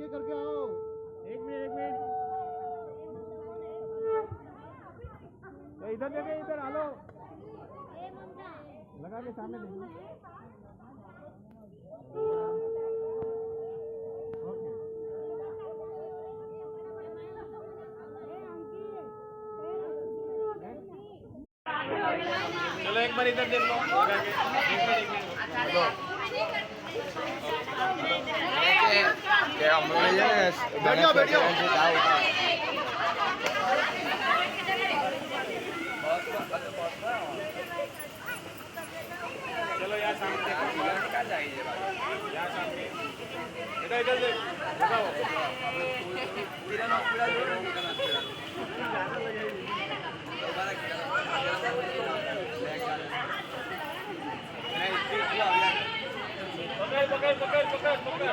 आगे करके आओ। एक मिनट एक मिनट। इधर देखे, इधर आलो, लगा के सामने देखो। चलो एक बार इधर देख लो, लगा के। बैठो बैठो। चलो यार सामने देखो, यार सामने इधर इधर देख, लगाओ। पकड़ पकड़ पकड़ पकड़।